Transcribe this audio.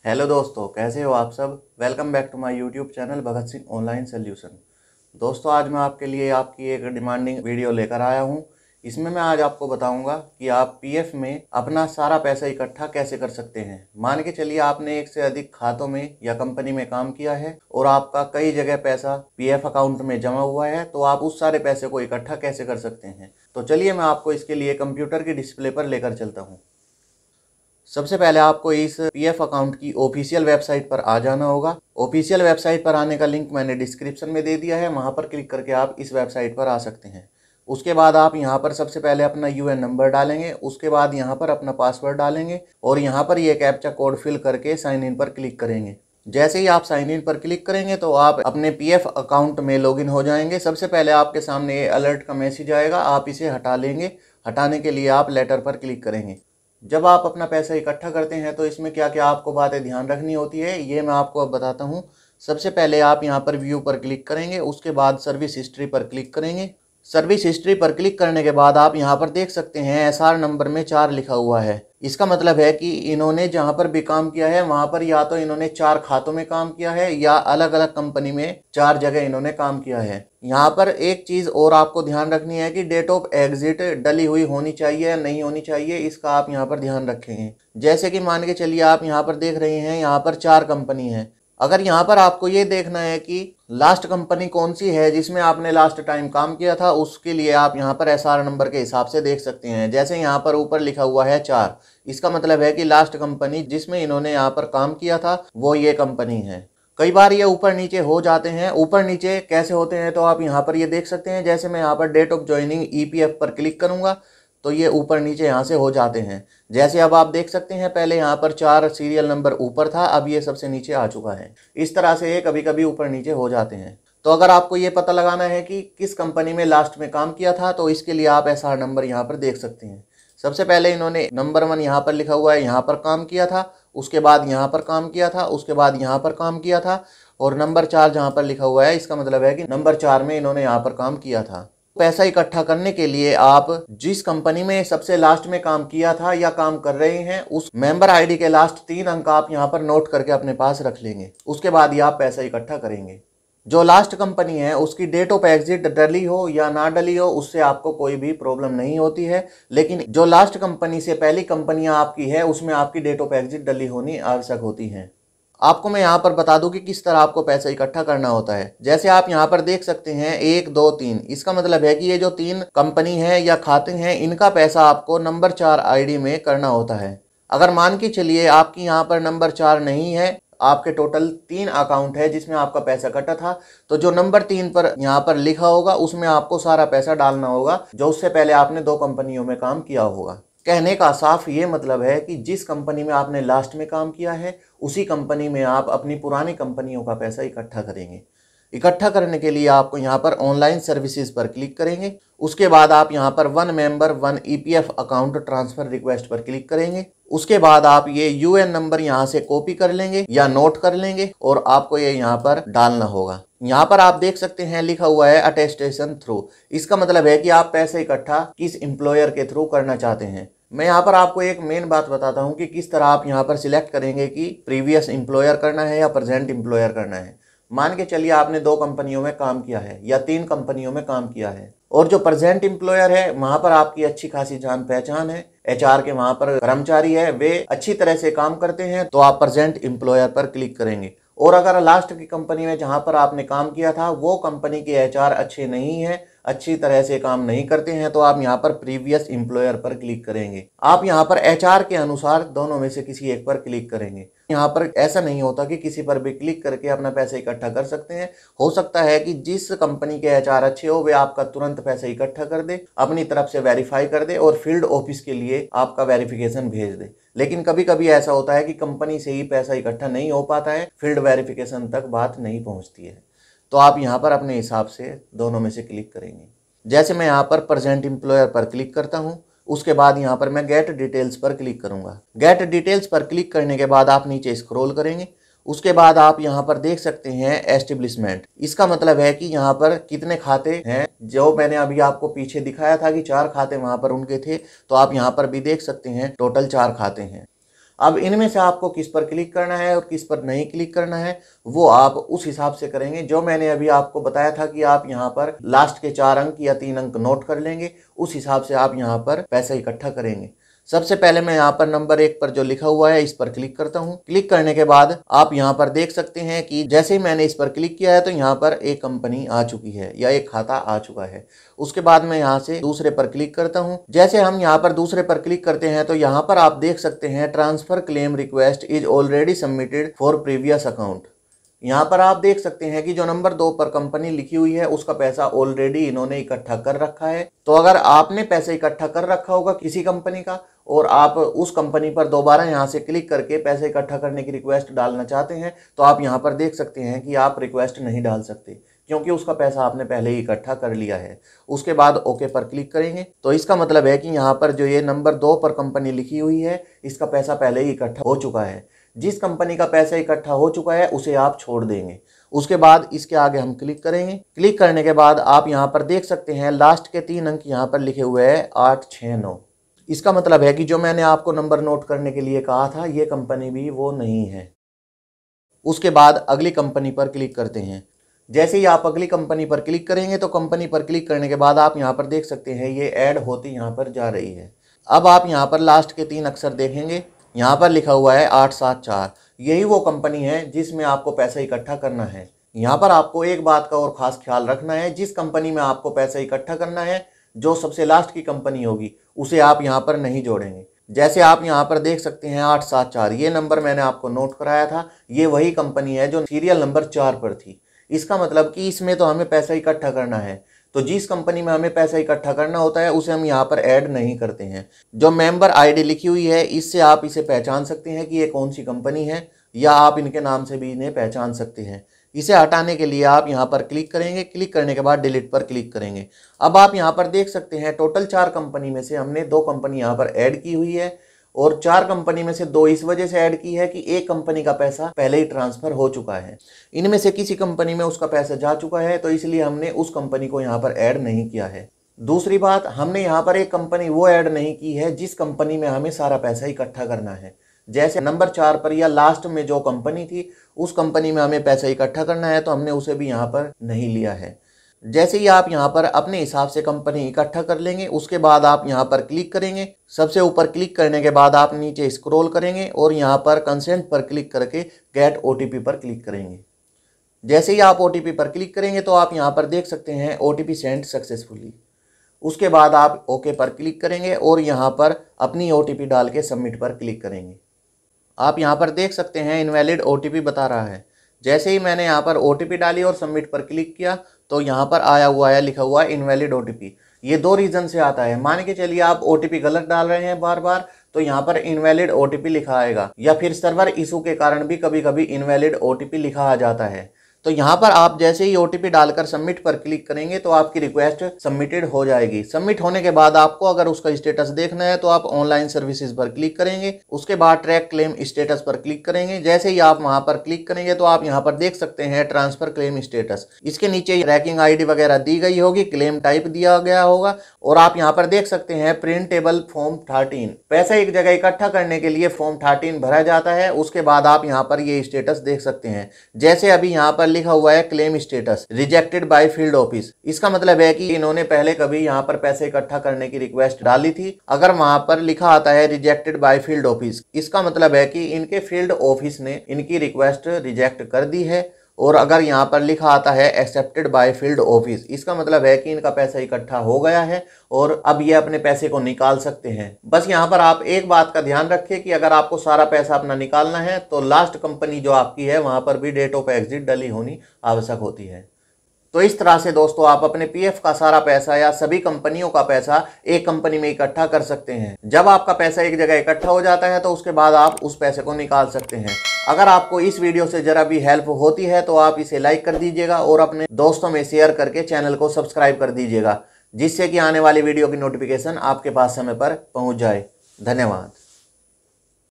Hello दोस्तों, कैसे हो आप सब। Welcome back to my YouTube channel Bhagat Singh online solution. दोस्तों, आज मैं आपके लिए आपकी एक डिमांडिंग वीडियो लेकर आया हूं। इसमें मैं आज आपको बताऊंगा कि आप पीएफ में अपना सारा पैसा इकट्ठा कैसे कर सकते हैं। मान के चलिए आपने एक से अधिक खातों में या कंपनी में काम किया है और आपका कई जगह पैसा पीएफ अकाउंट में जमा हुआ है, तो आप उस सारे पैसे को इकट्ठा कैसे कर सकते हैं। तो चलिए मैं आपको इसके लिए कंप्यूटर की डिस्प्ले पर लेकर चलता हूँ। सबसे पहले आपको इस पीएफ अकाउंट की ऑफिशियल वेबसाइट पर आ जाना होगा। ऑफिशियल वेबसाइट पर आने का लिंक मैंने डिस्क्रिप्शन में दे दिया है, वहां पर क्लिक करके आप इस वेबसाइट पर आ सकते हैं। उसके बाद आप यहां पर सबसे पहले अपना यूएन नंबर डालेंगे, उसके बाद यहां पर अपना पासवर्ड डालेंगे और यहां पर ये कैप्चा कोड फिल करके साइन इन पर क्लिक करेंगे। जैसे ही आप साइन इन पर क्लिक करेंगे तो आप अपने पीएफ अकाउंट में लॉगिन हो जाएंगे। सबसे पहले आपके सामने ये अलर्ट का मैसेज आएगा, आप इसे हटा लेंगे। हटाने के लिए आप लेटर पर क्लिक करेंगे। जब आप अपना पैसा इकट्ठा करते हैं तो इसमें क्या क्या आपको बातें ध्यान रखनी होती है, ये मैं आपको अब बताता हूँ। सबसे पहले आप यहाँ पर व्यू पर क्लिक करेंगे, उसके बाद सर्विस हिस्ट्री पर क्लिक करेंगे। सर्विस हिस्ट्री पर क्लिक करने के बाद आप यहाँ पर देख सकते हैं एसआर नंबर में 4 लिखा हुआ है। इसका मतलब है कि इन्होंने जहाँ पर भी काम किया है वहाँ पर या तो इन्होंने 4 खातों में काम किया है या अलग अलग कंपनी में 4 जगह इन्होंने काम किया है। यहाँ पर एक चीज़ और आपको ध्यान रखनी है कि डेट ऑफ एग्जिट डली हुई होनी चाहिए या नहीं होनी चाहिए, इसका आप यहाँ पर ध्यान रखेंगे। जैसे कि मान के चलिए आप यहाँ पर देख रहे हैं, यहाँ पर 4 कंपनी है। अगर यहाँ पर आपको ये देखना है कि लास्ट कंपनी कौन सी है जिसमें आपने लास्ट टाइम काम किया था, उसके लिए आप यहाँ पर एसआर नंबर के हिसाब से देख सकते हैं। जैसे यहाँ पर ऊपर लिखा हुआ है 4, इसका मतलब है कि लास्ट कंपनी जिसमें इन्होंने यहाँ पर काम किया था वो ये कंपनी है। कई बार ये ऊपर नीचे हो जाते हैं। ऊपर नीचे कैसे होते हैं तो आप यहाँ पर ये देख सकते हैं। जैसे मैं यहाँ पर डेट ऑफ ज्वाइनिंग ईपीएफ पर क्लिक करूंगा तो ये ऊपर नीचे यहाँ से हो जाते हैं। जैसे अब आप देख सकते हैं, पहले यहाँ पर 4 सीरियल नंबर ऊपर था, अब ये सबसे नीचे आ चुका है। इस तरह से ये कभी कभी ऊपर नीचे हो जाते हैं। तो अगर आपको ये पता लगाना है कि किस कंपनी में लास्ट में काम किया था तो इसके लिए आप एसआर नंबर यहाँ पर देख सकते हैं। सबसे पहले इन्होंने नंबर 1 यहाँ पर लिखा हुआ है, यहाँ पर काम किया था, उसके बाद यहाँ पर काम किया था, उसके बाद यहाँ पर काम किया था और नंबर 4 जहाँ पर लिखा हुआ है इसका मतलब है कि नंबर 4 में इन्होंने यहाँ पर काम किया था। पैसा इकट्ठा करने के लिए आप जिस कंपनी में सबसे लास्ट में काम किया था या काम कर रहे हैं उस मेंबर आईडी के लास्ट 3 अंक आप यहाँ पर नोट करके अपने पास रख लेंगे। उसके बाद ही आप पैसा इकट्ठा करेंगे। जो लास्ट कंपनी है उसकी डेट ऑफ एग्जिट डली हो या ना डली हो उससे आपको कोई भी प्रॉब्लम नहीं होती है, लेकिन जो लास्ट कंपनी से पहली कंपनियां आपकी है उसमें आपकी डेट ऑफ एग्जिट डली होनी आवश्यक होती है। आपको मैं यहाँ पर बता दूं कि किस तरह आपको पैसा इकट्ठा करना होता है। जैसे आप यहाँ पर देख सकते हैं 1, 2, 3, इसका मतलब है कि ये जो 3 कंपनी है या खाते हैं इनका पैसा आपको नंबर 4 आईडी में करना होता है। अगर मान के चलिए आपकी यहाँ पर नंबर 4 नहीं है, आपके टोटल 3 अकाउंट है जिसमें आपका पैसा कटा था, तो जो नंबर 3 पर यहाँ पर लिखा होगा उसमें आपको सारा पैसा डालना होगा जो उससे पहले आपने 2 कंपनियों में काम किया होगा। कहने का साफ ये मतलब है कि जिस कंपनी में आपने लास्ट में काम किया है उसी कंपनी में आप अपनी पुरानी कंपनियों का पैसा इकट्ठा करेंगे। इकट्ठा करने के लिए आपको यहाँ पर ऑनलाइन सर्विसेज पर क्लिक करेंगे। उसके बाद आप यहाँ पर 1 member 1 EPF account transfer request पर क्लिक करेंगे। उसके बाद आप ये यूएन नंबर यहाँ से कॉपी कर लेंगे या नोट कर लेंगे और आपको ये यहाँ पर डालना होगा। यहाँ पर आप देख सकते हैं लिखा हुआ है अटेस्टेशन थ्रू। इसका मतलब है कि आप पैसे इकट्ठा किस एम्प्लॉयर के थ्रू करना चाहते हैं। मैं यहाँ पर आपको एक मेन बात बताता हूँ कि किस तरह आप यहाँ पर सिलेक्ट करेंगे कि प्रीवियस एम्प्लॉयर करना है या प्रेजेंट एम्प्लॉयर करना है। मान के चलिए आपने 2 कंपनियों में काम किया है या 3 कंपनियों में काम किया है और जो प्रेजेंट एम्प्लॉयर है वहां पर आपकी अच्छी खासी जान पहचान है, एचआर के वहां पर कर्मचारी है, वे अच्छी तरह से काम करते हैं, तो आप प्रेजेंट एम्प्लॉयर पर क्लिक करेंगे। और अगर लास्ट की कंपनी में जहां पर आपने काम किया था वो कंपनी के एचआर अच्छे नहीं है, अच्छी तरह से काम नहीं करते हैं, तो आप यहाँ पर प्रीवियस एम्प्लॉयर पर क्लिक करेंगे। आप यहाँ पर एचआर के अनुसार दोनों में से किसी एक पर क्लिक करेंगे। यहाँ पर ऐसा नहीं होता कि किसी पर भी क्लिक करके अपना पैसा इकट्ठा कर सकते हैं। हो सकता है कि जिस कंपनी के एचआर अच्छे हो वे आपका तुरंत पैसा इकट्ठा कर दे, अपनी तरफ से वेरीफाई कर दे और फील्ड ऑफिस के लिए आपका वेरिफिकेशन भेज दे। लेकिन कभी कभी ऐसा होता है कि कंपनी से ही पैसा इकट्ठा नहीं हो पाता है, फील्ड वेरिफिकेशन तक बात नहीं पहुंचती है। तो आप यहाँ पर अपने हिसाब से दोनों में से क्लिक करेंगे। जैसे मैं यहाँ पर प्रेजेंट एम्प्लॉयर पर क्लिक करता हूँ, उसके बाद यहाँ पर मैं गेट डिटेल्स पर क्लिक करूँगा। गेट डिटेल्स पर क्लिक करने के बाद आप नीचे स्क्रॉल करेंगे। उसके बाद आप यहाँ पर देख सकते हैं एस्टेब्लिशमेंट। इसका मतलब है कि यहाँ पर कितने खाते हैं। जो मैंने अभी आपको पीछे दिखाया था कि 4 खाते वहाँ पर उनके थे, तो आप यहाँ पर भी देख सकते हैं टोटल 4 खाते हैं। अब इनमें से आपको किस पर क्लिक करना है और किस पर नहीं क्लिक करना है वो आप उस हिसाब से करेंगे। जो मैंने अभी आपको बताया था कि आप यहाँ पर लास्ट के 4 अंक या 3 अंक नोट कर लेंगे, उस हिसाब से आप यहाँ पर पैसा इकट्ठा करेंगे। सबसे पहले मैं यहाँ पर नंबर 1 पर जो लिखा हुआ है इस पर क्लिक करता हूँ। क्लिक करने के बाद आप यहाँ पर देख सकते हैं कि जैसे ही मैंने इस पर क्लिक किया है तो यहाँ पर एक कंपनी आ चुकी है या एक खाता आ चुका है। उसके बाद मैं यहाँ से दूसरे पर क्लिक करता हूँ। जैसे हम यहाँ पर दूसरे पर क्लिक करते हैं तो यहाँ पर आप देख सकते हैं transfer claim request is already submitted for previous account. यहाँ पर आप देख सकते हैं कि जो नंबर 2 पर कंपनी लिखी हुई है उसका पैसा ऑलरेडी इन्होंने इकट्ठा कर रखा है। तो अगर आपने पैसे इकट्ठा कर रखा होगा किसी कंपनी का और आप उस कंपनी पर दोबारा यहाँ से क्लिक करके पैसे इकट्ठा करने की रिक्वेस्ट डालना चाहते हैं तो आप यहाँ पर देख सकते हैं कि आप रिक्वेस्ट नहीं डाल सकते, क्योंकि उसका पैसा आपने पहले ही इकट्ठा कर लिया है। उसके बाद ओके पर क्लिक करेंगे तो इसका मतलब है कि यहाँ पर जो ये नंबर 2 पर कंपनी लिखी हुई है इसका पैसा पहले ही इकट्ठा हो चुका है। जिस कंपनी का पैसा इकट्ठा हो चुका है उसे आप छोड़ देंगे। उसके बाद इसके आगे हम क्लिक करेंगे। क्लिक करने के बाद आप यहाँ पर देख सकते हैं लास्ट के 3 अंक यहाँ पर लिखे हुए हैं 869। इसका मतलब है कि जो मैंने आपको नंबर नोट करने के लिए कहा था ये कंपनी भी वो नहीं है। उसके बाद अगली कंपनी पर क्लिक करते हैं। जैसे ही आप अगली कंपनी पर क्लिक करेंगे तो कंपनी पर क्लिक करने के बाद आप यहाँ पर देख सकते हैं ये ऐड होती यहाँ पर जा रही है। अब आप यहाँ पर लास्ट के 3 अक्षर देखेंगे, यहाँ पर लिखा हुआ है 874। यही वो कंपनी है जिसमें आपको पैसा इकट्ठा करना है। यहाँ पर आपको एक बात का और खास ख्याल रखना है, जिस कंपनी में आपको पैसा इकट्ठा करना है जो सबसे लास्ट की कंपनी होगी उसे आप यहाँ पर नहीं जोड़ेंगे। जैसे आप यहाँ पर देख सकते हैं 874, ये नंबर मैंने आपको नोट कराया था, ये वही कंपनी है जो सीरियल नंबर 4 पर थी। इसका मतलब कि इसमें तो हमें पैसा इकट्ठा करना है, तो जिस कंपनी में हमें पैसा इकट्ठा करना होता है उसे हम यहाँ पर ऐड नहीं करते हैं। जो मेंबर आईडी लिखी हुई है इससे आप इसे पहचान सकते हैं कि ये कौन सी कंपनी है, या आप इनके नाम से भी इन्हें पहचान सकते हैं। इसे हटाने के लिए आप यहाँ पर क्लिक करेंगे। क्लिक करने के बाद डिलीट पर क्लिक करेंगे। अब आप यहाँ पर देख सकते हैं टोटल 4 कंपनी में से हमने 2 कंपनी यहाँ पर ऐड की हुई है और 4 कंपनी में से 2 इस वजह से ऐड की है कि एक कंपनी का पैसा पहले ही ट्रांसफर हो चुका है। इनमें से किसी कंपनी में उसका पैसा जा चुका है तो इसलिए हमने उस कंपनी को यहाँ पर ऐड नहीं किया है। दूसरी बात, हमने यहाँ पर एक कंपनी वो ऐड नहीं की है जिस कंपनी में हमें सारा पैसा इकट्ठा करना है। जैसे नंबर 4 पर या लास्ट में जो कंपनी थी उस कंपनी में हमें पैसा इकट्ठा करना है तो हमने उसे भी यहाँ पर नहीं लिया है। जैसे ही आप यहाँ पर अपने हिसाब से कंपनी इकट्ठा कर लेंगे उसके बाद आप यहाँ पर क्लिक करेंगे। सबसे ऊपर क्लिक करने के बाद आप नीचे स्क्रॉल करेंगे और यहाँ पर कंसेंट पर क्लिक करके गेट OTP पर क्लिक करेंगे। जैसे ही आप OTP पर क्लिक करेंगे तो आप यहाँ पर देख सकते हैं OTP सेंड सक्सेसफुली। उसके बाद आप ओके पर क्लिक करेंगे और यहाँ पर अपनी OTP डाल के सबमिट पर क्लिक करेंगे। आप यहाँ पर देख सकते हैं इनवैलिड OTP बता रहा है। जैसे ही मैंने यहाँ पर OTP डाली और सबमिट पर क्लिक किया तो यहाँ पर आया हुआ है, लिखा हुआ है इनवैलिड OTP। ये 2 रीज़न से आता है। मान के चलिए आप OTP गलत डाल रहे हैं बार बार तो यहाँ पर इनवैलिड OTP लिखा आएगा, या फिर सर्वर इशू के कारण भी कभी कभी इनवैलिड OTP लिखा आ जाता है। तो यहाँ पर आप जैसे ही OTP डालकर सबमिट पर क्लिक करेंगे तो आपकी रिक्वेस्ट सबमिटेड हो जाएगी। सबमिट होने के बाद आपको अगर उसका स्टेटस देखना है तो आप ऑनलाइन सर्विसेज पर क्लिक करेंगे। उसके बाद ट्रैक क्लेम स्टेटस पर क्लिक करेंगे। जैसे ही आप वहां पर क्लिक करेंगे तो आप यहाँ पर देख सकते हैं ट्रांसफर क्लेम स्टेटस। इसके नीचे ट्रैकिंग ID वगैरह दी गई होगी, क्लेम टाइप दिया गया होगा और आप यहाँ पर देख सकते हैं प्रिंटेबल फॉर्म 13। पैसा एक जगह इकट्ठा करने के लिए फॉर्म 13 भरा जाता है। उसके बाद आप यहाँ पर ये स्टेटस देख सकते हैं। जैसे अभी यहाँ पर लिखा हुआ है claim status rejected by field office. इसका मतलब है कि इन्होंने पहले कभी यहाँ पर पैसे इकट्ठा करने की रिक्वेस्ट डाली थी। अगर वहां पर लिखा आता है रिजेक्टेड बाय फील्ड ऑफिस, इसका मतलब है कि इनके फील्ड ऑफिस ने इनकी रिक्वेस्ट रिजेक्ट कर दी है। और अगर यहाँ पर लिखा आता है एक्सेप्टेड बाय फील्ड ऑफिस, इसका मतलब है कि इनका पैसा इकट्ठा हो गया है और अब ये अपने पैसे को निकाल सकते हैं। बस यहाँ पर आप एक बात का ध्यान रखें कि अगर आपको सारा पैसा अपना निकालना है तो लास्ट कंपनी जो आपकी है वहां पर भी डेट ऑफ एग्जिट डली होनी आवश्यक होती है। तो इस तरह से दोस्तों आप अपने PF का सारा पैसा या सभी कंपनियों का पैसा एक कंपनी में इकट्ठा कर सकते हैं। जब आपका पैसा एक जगह इकट्ठा हो जाता है तो उसके बाद आप उस पैसे को निकाल सकते हैं। अगर आपको इस वीडियो से जरा भी हेल्प होती है तो आप इसे लाइक कर दीजिएगा और अपने दोस्तों में शेयर करके चैनल को सब्सक्राइब कर दीजिएगा, जिससे कि आने वाली वीडियो की नोटिफिकेशन आपके पास समय पर पहुंच जाए। धन्यवाद।